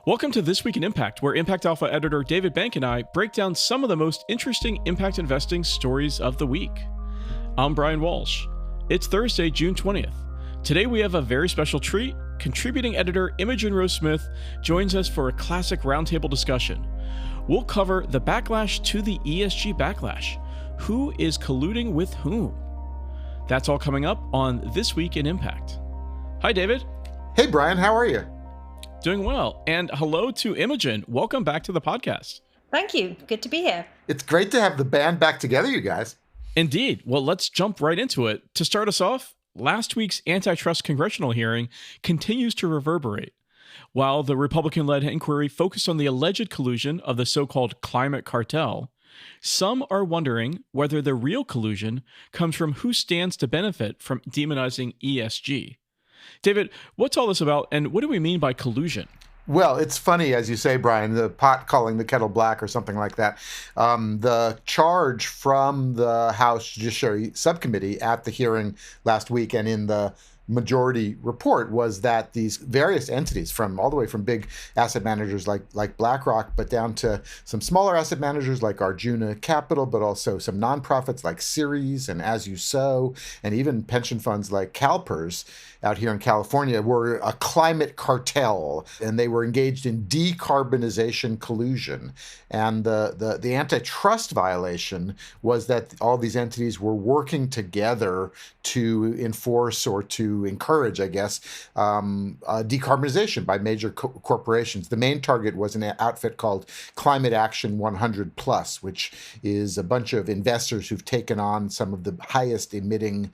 Welcome to This Week in Impact, where ImpactAlpha editor David Bank and I break down some of the most interesting impact investing stories of the week. I'm Brian Walsh. It's Thursday, June 20th. Today we have a very special treat. Contributing editor Imogen Rose-Smith joins us for a classic roundtable discussion. We'll cover the backlash to the ESG backlash. Who is colluding with whom? That's all coming up on This Week in Impact. Hi, David. Hey, Brian. How are you? Doing well. And hello to Imogen. Welcome back to the podcast. Thank you. Good to be here. It's great to have the band back together, you guys. Indeed. Well, let's jump right into it. To start us off, last week's antitrust congressional hearing continues to reverberate. While the Republican-led inquiry focused on the alleged collusion of the so-called climate cartel, some are wondering whether the real collusion comes from who stands to benefit from demonizing ESG. David, what's all this about, and what do we mean by collusion? Well, it's funny, as you say, Brian, the pot calling the kettle black or something like that. The charge from the House Judiciary Subcommittee at the hearing last week and in the majority report was that these various entities, from all the way from big asset managers like BlackRock, but down to some smaller asset managers like Arjuna Capital, but also some nonprofits like Ceres and As You Sow, and even pension funds like CalPERS out here in California, were a climate cartel, and they were engaged in decarbonization collusion. And the antitrust violation was that all these entities were working together to enforce or to encourage, I guess, decarbonization by major corporations. The main target was an outfit called Climate Action 100 Plus, which is a bunch of investors who've taken on some of the highest emitting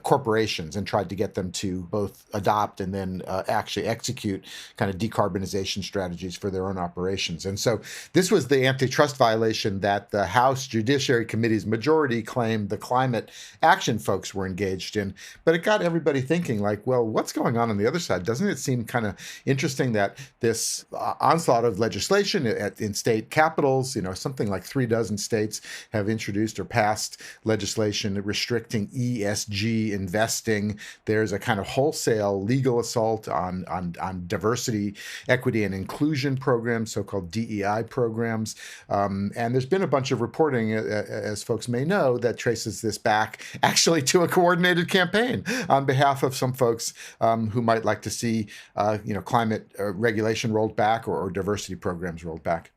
corporations and tried to get them to both adopt and then actually execute kind of decarbonization strategies for their own operations. And so this was the antitrust violation that the House Judiciary Committee's majority claimed the climate action folks were engaged in. But it got everybody thinking, like, well, what's going on the other side? Doesn't it seem kind of interesting that this onslaught of legislation in state capitals, something like 36 states have introduced or passed legislation restricting ESG investing. There's a kind of wholesale legal assault on diversity, equity, and inclusion programs, so-called DEI programs. And there's been a bunch of reporting, as folks may know, that traces this back actually to a coordinated campaign on behalf of some folks who might like to see, climate regulation rolled back or diversity programs rolled back.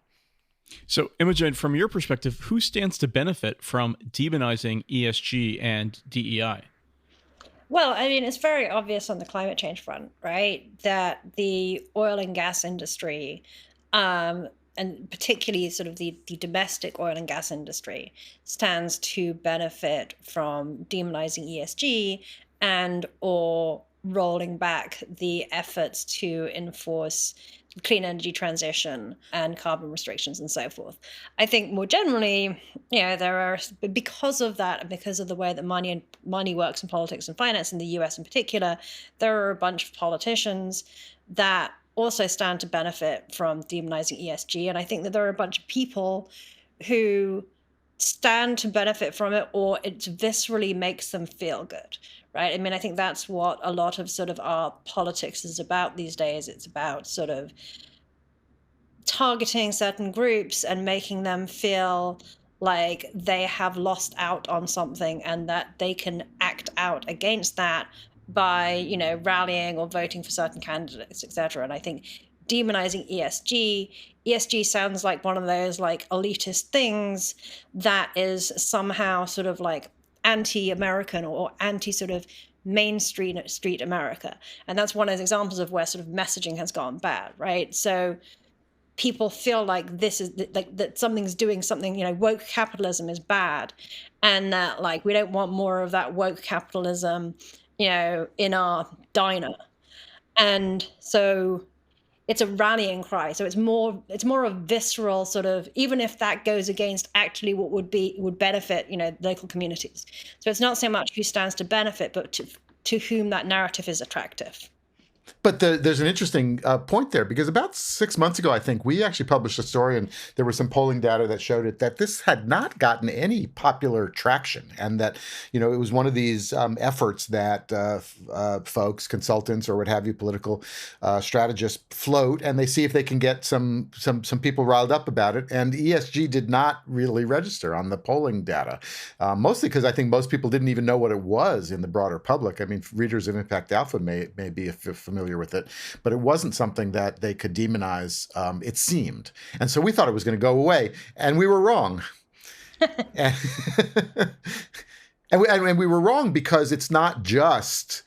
So, Imogen, from your perspective, who stands to benefit from demonizing ESG and DEI? Well, I mean, it's very obvious on the climate change front, right, that the oil and gas industry, and particularly sort of the domestic oil and gas industry, stands to benefit from demonizing ESG and or rolling back the efforts to enforce clean energy transition and carbon restrictions and so forth. I think more generally, there are, because of that and because of the way that money works in politics and finance in the US in particular, there are a bunch of politicians that also stand to benefit from demonizing ESG. And I think that there are a bunch of people who stand to benefit from it, or it viscerally makes them feel good, right? I mean, I think that's what a lot of sort of our politics is about these days. It's about sort of targeting certain groups and making them feel like they have lost out on something and that they can act out against that by, rallying or voting for certain candidates, et cetera. And I think demonizing ESG sounds like one of those like elitist things that is somehow sort of like anti-American or anti sort of Main Street America. And that's one of those examples of where sort of messaging has gone bad, right? So people feel like this is like that something's doing something, woke capitalism is bad. And that like, we don't want more of that woke capitalism, in our diner. And so it's a rallying cry. So it's more a visceral sort of, even if that goes against actually what would benefit, local communities. So it's not so much who stands to benefit, but to whom that narrative is attractive. But there's an interesting point there, because about 6 months ago, I think, we actually published a story, and there was some polling data that showed it, that this had not gotten any popular traction, and that, it was one of these efforts that folks, consultants, or what have you, political strategists float, and they see if they can get some people riled up about it. And ESG did not really register on the polling data, mostly because I think most people didn't even know what it was in the broader public. I mean, readers of ImpactAlpha may be familiar with it, but it wasn't something that they could demonize, it seemed. And so we thought it was going to go away, and we were wrong. and, and we were wrong, because it's not just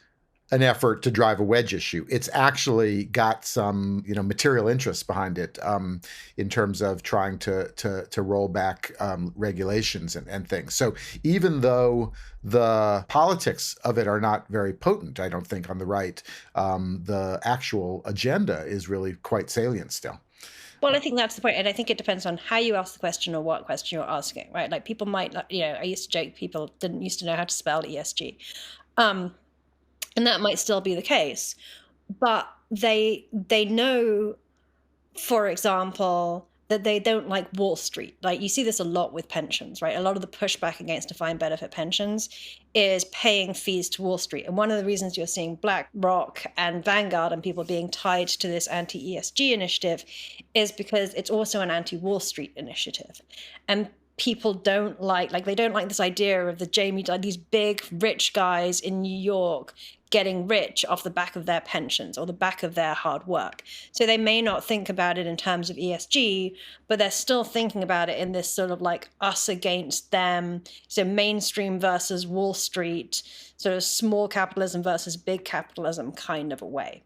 an effort to drive a wedge issue. It's actually got some, material interests behind it, in terms of trying to roll back regulations and things. So even though the politics of it are not very potent, I don't think, on the right, the actual agenda is really quite salient still. Well, I think that's the point. And I think it depends on how you ask the question or what question you're asking, right? Like, people might, I used to joke people didn't used to know how to spell ESG. And that might still be the case, but they know, for example, that they don't like Wall Street. Like, you see this a lot with pensions, right? A lot of the pushback against defined benefit pensions is paying fees to Wall Street. And one of the reasons you're seeing BlackRock and Vanguard and people being tied to this anti-ESG initiative is because it's also an anti-Wall Street initiative. And people don't like they don't like this idea of these big rich guys in New York getting rich off the back of their pensions or the back of their hard work. So they may not think about it in terms of ESG, but they're still thinking about it in this sort of like us against them, so mainstream versus Wall Street, sort of small capitalism versus big capitalism kind of a way.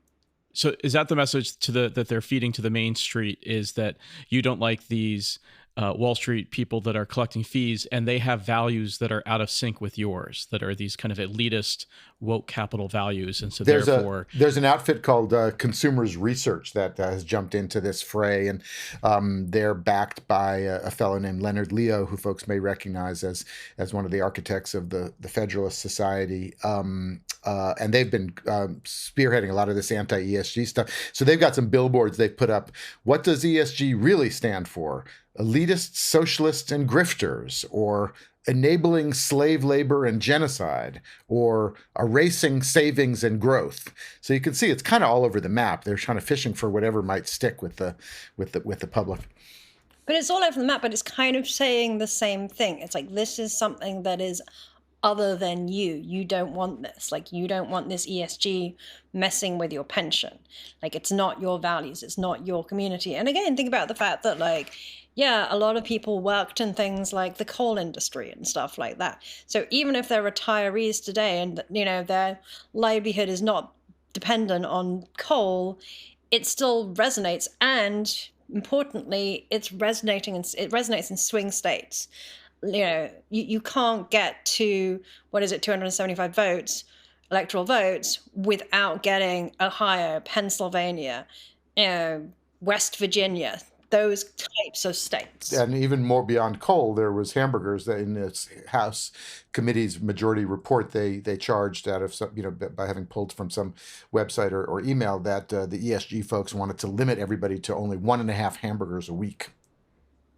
So is that the message that they're feeding to the Main Street, is that you don't like these Wall Street people that are collecting fees, and they have values that are out of sync with yours, that are these kind of elitist woke capital values, and so there's an outfit called Consumers Research that has jumped into this fray, and they're backed by a fellow named Leonard Leo, who folks may recognize as one of the architects of the Federalist Society, and they've been spearheading a lot of this anti-ESG stuff. So they've got some billboards they've put up. What does ESG really stand for? Elitists, socialists, and grifters, or enabling slave labor and genocide, or erasing savings and growth. So you can see it's kind of all over the map. They're kind of fishing for whatever might stick with the public. But it's all over the map, but it's kind of saying the same thing. It's like, this is something that is other than you. You don't want this. Like, you don't want this ESG messing with your pension. Like, it's not your values. It's not your community. And again, think about the fact that, like, yeah, a lot of people worked in things like the coal industry and stuff like that. So even if they're retirees today and, their livelihood is not dependent on coal, it still resonates. And importantly, it resonates in swing states. You can't get to, 275 votes, electoral votes, without getting Ohio, Pennsylvania, West Virginia, those types of states. And even more beyond coal, there was hamburgers that in this House Committee's majority report, they charged out of some, by having pulled from some website or email, that the ESG folks wanted to limit everybody to only 1.5 hamburgers a week.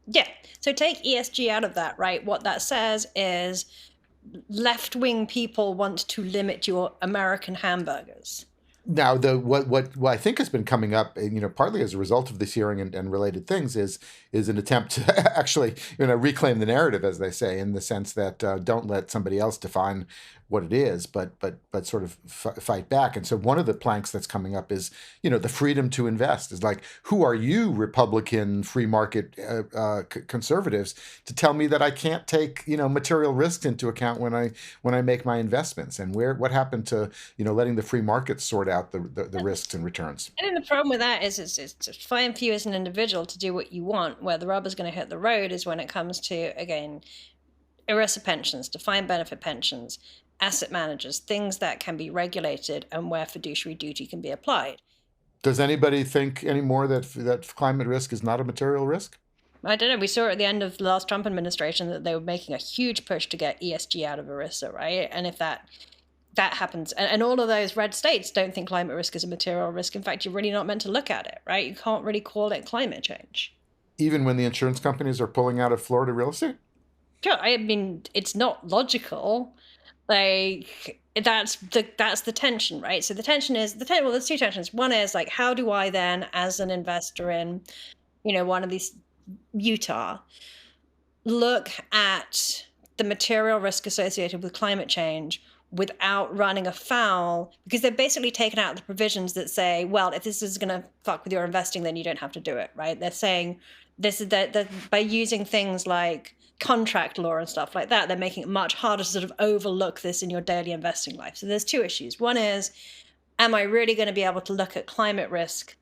Yeah. So take ESG out of that, right? What that says is left-wing people want to limit your American hamburgers. Now, what I think has been coming up, partly as a result of this hearing and related things, is an attempt to actually, reclaim the narrative, as they say, in the sense that don't let somebody else define what it is, but sort of fight back. And so one of the planks that's coming up is, the freedom to invest. Is like, who are you, Republican free market conservatives, to tell me that I can't take material risks into account when I make my investments? And what happened to letting the free market sort out the risks and returns? I think the problem with that is it's fine for you as an individual to do what you want. Where the rubber's going to hit the road is when it comes to, again, ERISA pensions, defined benefit pensions, asset managers, things that can be regulated and where fiduciary duty can be applied. Does anybody think anymore that climate risk is not a material risk? I don't know. We saw at the end of the last Trump administration that they were making a huge push to get ESG out of ERISA, right? And if that that happens. And all of those red states don't think climate risk is a material risk. In fact, you're really not meant to look at it, right? You can't really call it climate change. Even when the insurance companies are pulling out of Florida real estate? Sure, I mean, it's not logical. Like, that's the tension, right? So the tension is, well, there's two tensions. One is like, how do I then, as an investor in, one of these Utah, look at the material risk associated with climate change without running afoul, because they've basically taken out the provisions that say, well, if this is going to fuck with your investing, then you don't have to do it, right? They're saying this is that by using things like contract law and stuff like that, they're making it much harder to sort of overlook this in your daily investing life. So there's two issues. One is, am I really going to be able to look at climate risk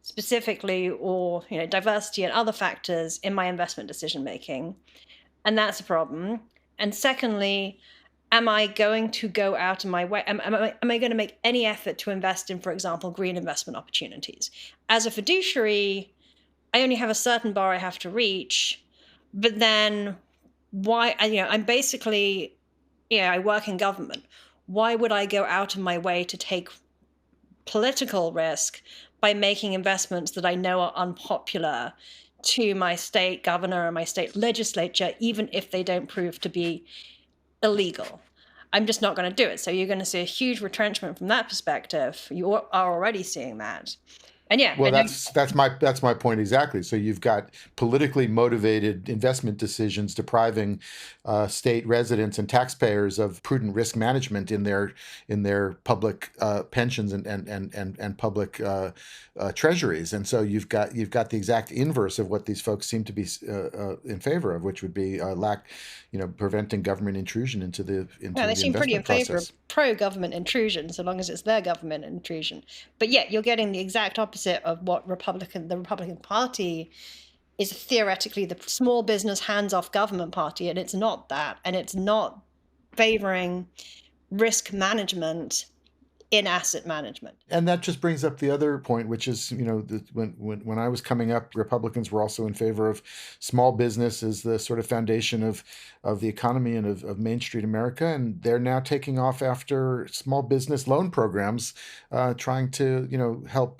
specifically, or diversity and other factors in my investment decision making? And that's a problem. And secondly, am I going to go out of my way? Am I going to make any effort to invest in, for example, green investment opportunities? As a fiduciary, I only have a certain bar I have to reach, but then why, I'm basically, I work in government. Why would I go out of my way to take political risk by making investments that I know are unpopular to my state governor or my state legislature, even if they don't prove to be illegal? I'm just not going to do it. So you're going to see a huge retrenchment from that perspective. You are already seeing that. And yeah, well, that's my point exactly. So you've got politically motivated investment decisions depriving state residents and taxpayers of prudent risk management in their public pensions and public treasuries. And so you've got the exact inverse of what these folks seem to be in favor of, which would be preventing government intrusion into the they seem pretty in favor of pro-government intrusion, so long as it's their government intrusion. But yet you're getting the exact opposite of what the Republican Party is theoretically the small business hands-off government party, and it's not that, and it's not favoring risk management in asset management. And that just brings up the other point, which is, when I was coming up, Republicans were also in favor of small business as the sort of foundation of the economy and of Main Street America. And they're now taking off after small business loan programs, trying to, help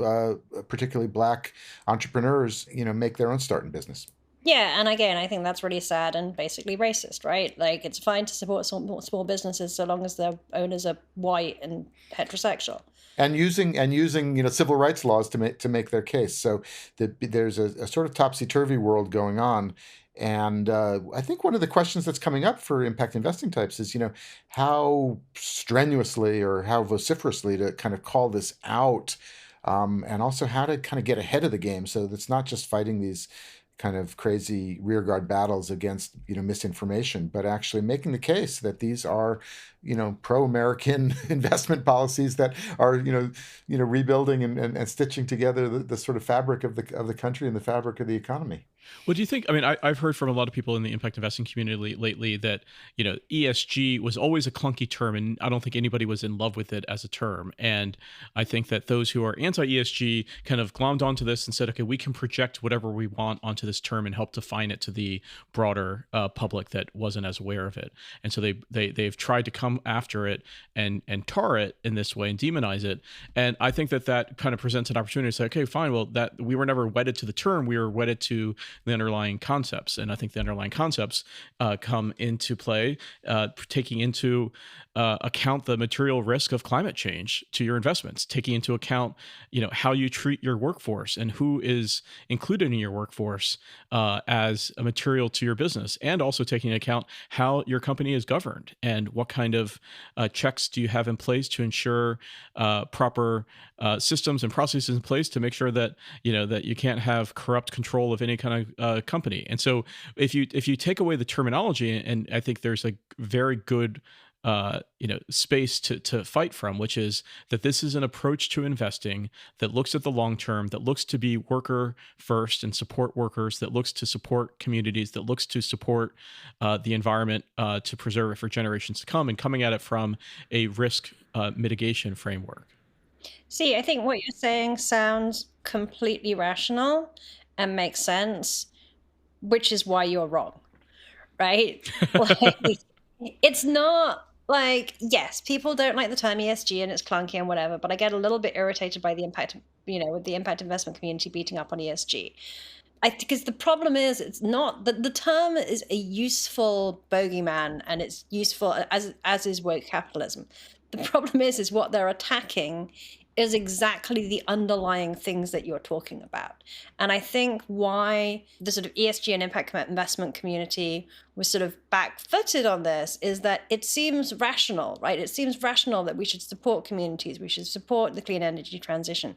particularly Black entrepreneurs, make their own start in business. Yeah, and again, I think that's really sad and basically racist, right? Like, it's fine to support small businesses so long as their owners are white and heterosexual. And using civil rights laws to make their case. So there's a sort of topsy-turvy world going on. And I think one of the questions that's coming up for impact investing types is, how strenuously or how vociferously to kind of call this out, and also how to kind of get ahead of the game so that's not just fighting these kind of crazy rearguard battles against misinformation, but actually making the case that these are pro-American investment policies that are rebuilding and stitching together the sort of fabric of the country and the fabric of the economy. What do you think? I mean, I've heard from a lot of people in the impact investing community lately that, ESG was always a clunky term, and I don't think anybody was in love with it as a term. And I think that those who are anti-ESG kind of glommed onto this and said, okay, we can project whatever we want onto this term and help define it to the broader public that wasn't as aware of it. And so they've tried to come after it and tar it in this way and demonize it. And I think that kind of presents an opportunity to say, okay, fine, well, that we were never wedded to the term, we were wedded to the underlying concepts. And I think the underlying concepts come into play, taking into account the material risk of climate change to your investments, taking into account, how you treat your workforce and who is included in your workforce as a material to your business, and also taking into account how your company is governed and what kind of checks do you have in place to ensure proper systems and processes in place to make sure that that you can't have corrupt control of any kind of company. And so if you take away the terminology, and I think there's a very good space to fight from, which is that this is an approach to investing that looks at the long term, that looks to be worker first and support workers, that looks to support communities, that looks to support the environment to preserve it for generations to come, and coming at it from a risk mitigation framework. See, I think what you're saying sounds completely rational and makes sense, which is why you're wrong, right? Like, it's not Like, yes, people don't like the term ESG and it's clunky and whatever, but I get a little bit irritated by the impact, with the impact investment community beating up on ESG. Because the problem is, it's not that the term is a useful bogeyman and it's useful as is woke capitalism. The problem is what they're attacking is exactly the underlying things that you're talking about. And I think why the sort of ESG and impact investment community was sort of back-footed on this is that it seems rational, right? It seems rational that we should support communities, we should support the clean energy transition.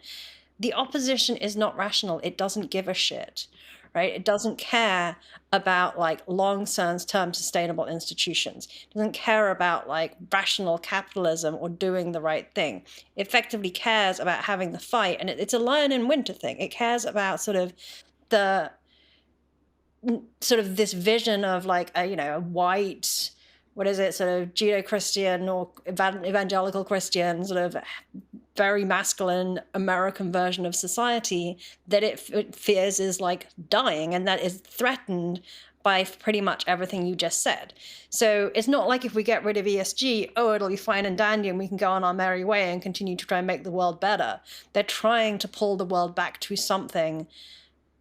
The opposition is not rational. It doesn't give a shit, right? It doesn't care about like long-term sustainable institutions. It doesn't care about like rational capitalism or doing the right thing. It effectively cares about having the fight, and it's a lion in winter thing. It cares about sort of this vision of like a white, what is it, sort of Judeo-Christian or evangelical Christian, sort of very masculine American version of society that it fears is like dying and that is threatened by pretty much everything you just said. So it's not like if we get rid of ESG, it'll be fine and dandy and we can go on our merry way and continue to try and make the world better. They're trying to pull the world back to something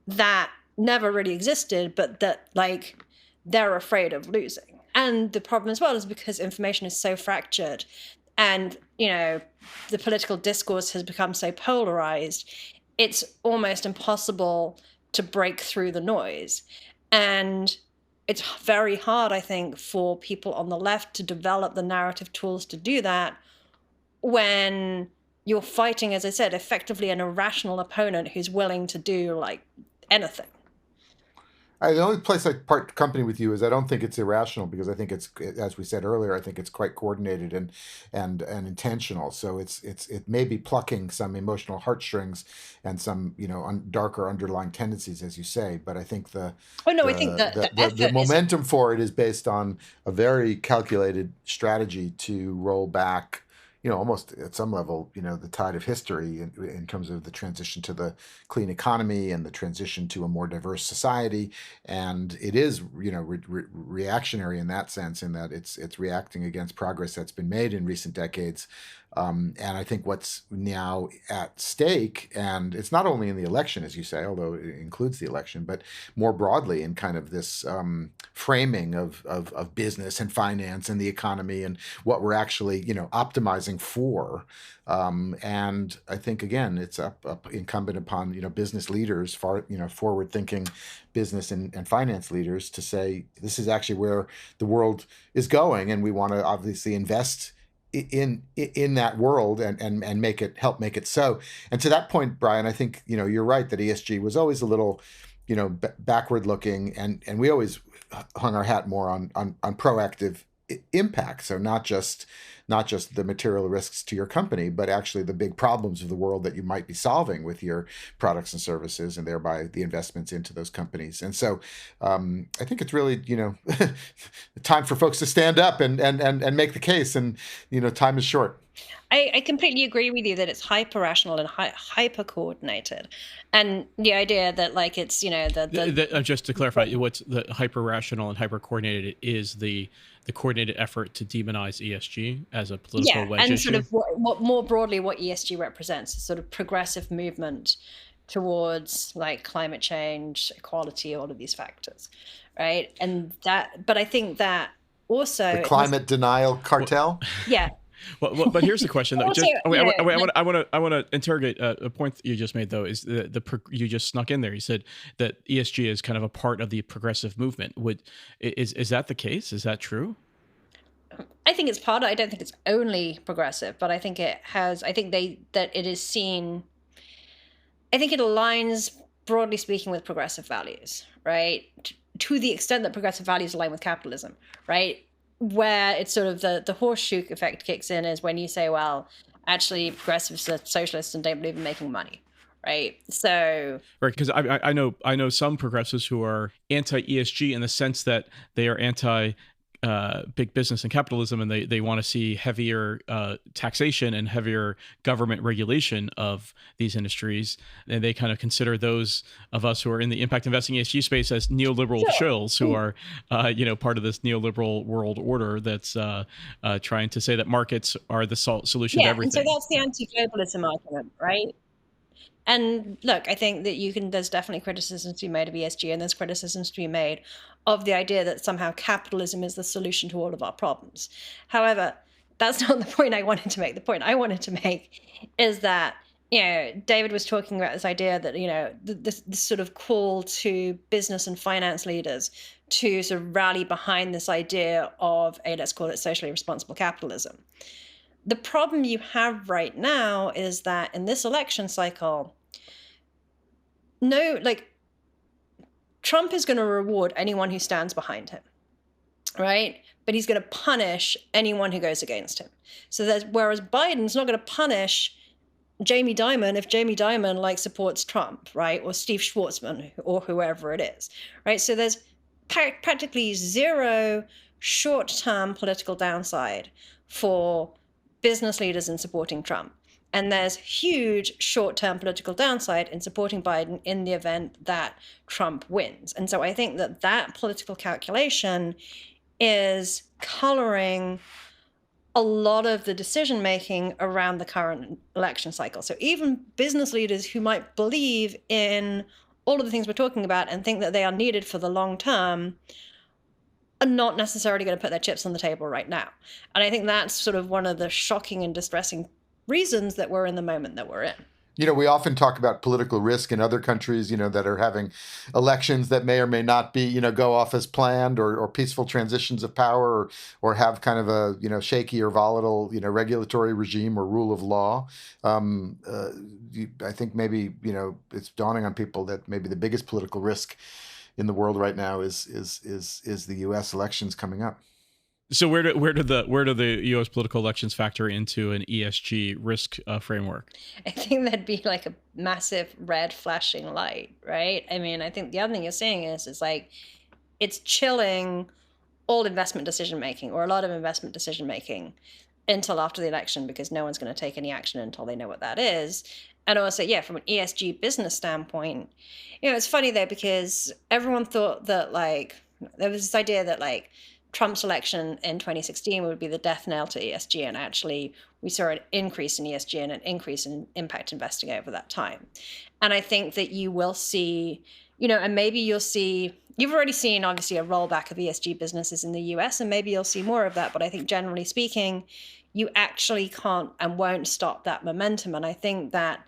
that never really existed, but that like they're afraid of losing. And the problem as well is because information is so fractured and, the political discourse has become so polarized, it's almost impossible to break through the noise. And it's very hard, I think, for people on the left to develop the narrative tools to do that when you're fighting, as I said, effectively an irrational opponent who's willing to do like anything. The only place I part company with you is I don't think it's irrational, because I think it's, as we said earlier, I think it's quite coordinated and intentional. So it may be plucking some emotional heartstrings and some darker underlying tendencies, as you say. But I think I think the momentum for it is based on a very calculated strategy to roll back, almost at some level, the tide of history in terms of the transition to the clean economy and the transition to a more diverse society. And it is, reactionary in that sense, in that it's reacting against progress that's been made in recent decades. And I think what's now at stake, and it's not only in the election, as you say, although it includes the election, but more broadly in kind of this framing of business and finance and the economy and what we're actually, optimizing for. And I think, again, it's up incumbent upon, business leaders, forward-thinking business and finance leaders, to say this is actually where the world is going, and we want to obviously invest in that world and help make it so. And to that point, Brian, I think you're right that ESG was always a little backward looking, and we always hung our hat more on proactive impact. So not just the material risks to your company, but actually the big problems of the world that you might be solving with your products and services, and thereby the investments into those companies. And so I think it's really time for folks to stand up and make the case. And time is short. I completely agree with you that it's hyper rational and hyper coordinated, and the idea that like it's just to clarify, what's the hyper rational and hyper coordinated is the coordinated effort to demonize ESG as a political wedge issue. Sort of what more broadly what ESG represents, a sort of progressive movement towards like climate change, equality, all of these factors, right? And that, but I think that also the climate denial cartel. Yeah. Well, but here's the question though. I want to interrogate a point that you just made though. Is you just snuck in there? You said that ESG is kind of a part of the progressive movement. Is that the case? Is that true? I think it's part of it. I don't think it's only progressive, but I think it has. I think that it is seen. I think it aligns, broadly speaking, with progressive values, right? To the extent that progressive values align with capitalism, right? Where it's sort of the horseshoe effect kicks in is when you say, well, actually progressives are socialists and don't believe in making money, right? So right, because I know some progressives who are anti-ESG in the sense that they are anti big business and capitalism, and they want to see heavier taxation and heavier government regulation of these industries. And they kind of consider those of us who are in the impact investing ESG space as neoliberal shills who are, part of this neoliberal world order that's trying to say that markets are the solution to everything. And so that's the anti-globalism argument, right? And look, I think that there's definitely criticisms to be made of ESG, and there's criticisms to be made of the idea that somehow capitalism is the solution to all of our problems. However, that's not the point I wanted to make. The point I wanted to make is that, David was talking about this idea that, this sort of call to business and finance leaders to sort of rally behind this idea of let's call it socially responsible capitalism. The problem you have right now is that in this election cycle, Trump is going to reward anyone who stands behind him, right? But he's going to punish anyone who goes against him. So whereas Biden's not going to punish Jamie Dimon if Jamie Dimon supports Trump, right? Or Steve Schwartzman or whoever it is, right? So there's practically zero short-term political downside for business leaders in supporting Trump. And there's huge short-term political downside in supporting Biden in the event that Trump wins. And so I think that political calculation is coloring a lot of the decision-making around the current election cycle. So even business leaders who might believe in all of the things we're talking about and think that they are needed for the long term are not necessarily going to put their chips on the table right now. And I think that's sort of one of the shocking and distressing reasons that we're in the moment that we're in. We often talk about political risk in other countries, that are having elections that may or may not be, go off as planned, or peaceful transitions of power, or have kind of a, shaky or volatile, regulatory regime or rule of law. I think maybe, it's dawning on people that maybe the biggest political risk in the world right now is the U.S. elections coming up. So where do the U.S. political elections factor into an ESG risk framework? I think that'd be like a massive red flashing light, right? I mean, I think the other thing you're seeing is it's chilling all investment decision making, or a lot of investment decision making, until after the election, because no one's going to take any action until they know what that is. And also, from an ESG business standpoint, it's funny though, because everyone thought that there was this idea that Trump's election in 2016 would be the death knell to ESG. And actually, we saw an increase in ESG and an increase in impact investing over that time. And I think that you will see, and maybe you'll see, you've already seen obviously a rollback of ESG businesses in the US, and maybe you'll see more of that. But I think generally speaking, you actually can't and won't stop that momentum. And I think that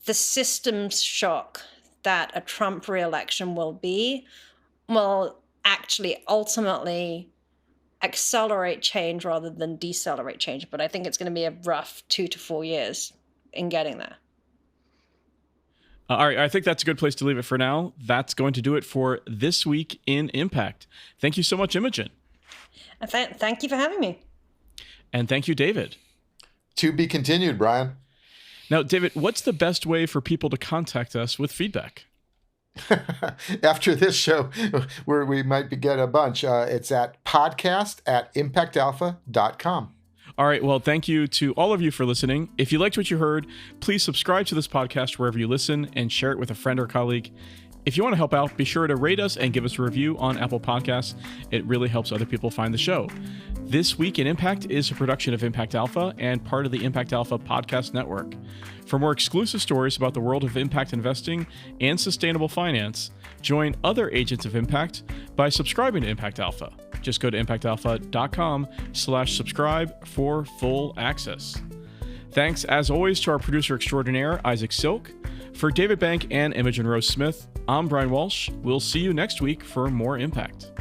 the systems shock that a Trump re-election will actually ultimately accelerate change rather than decelerate change. But I think it's going to be a rough 2 to 4 years in getting there. All right, I think that's a good place to leave it for now. That's going to do it for This Week in Impact. Thank you so much, Imogen. Thank you for having me. And thank you, David. To be continued, Brian. Now, David, what's the best way for people to contact us with feedback? After this show, where we might get a bunch, it's at podcast@ImpactAlpha.com. All right. Well, thank you to all of you for listening. If you liked what you heard, please subscribe to this podcast wherever you listen and share it with a friend or colleague. If you want to help out, be sure to rate us and give us a review on Apple Podcasts. It really helps other people find the show. This Week in Impact is a production of Impact Alpha and part of the Impact Alpha podcast network. For more exclusive stories about the world of impact investing and sustainable finance, join other agents of impact by subscribing to Impact Alpha. Just go to impactalpha.com/subscribe for full access. Thanks, as always, to our producer extraordinaire, Isaac Silk. For David Bank and Imogen Rose-Smith, I'm Brian Walsh. We'll see you next week for more Impact.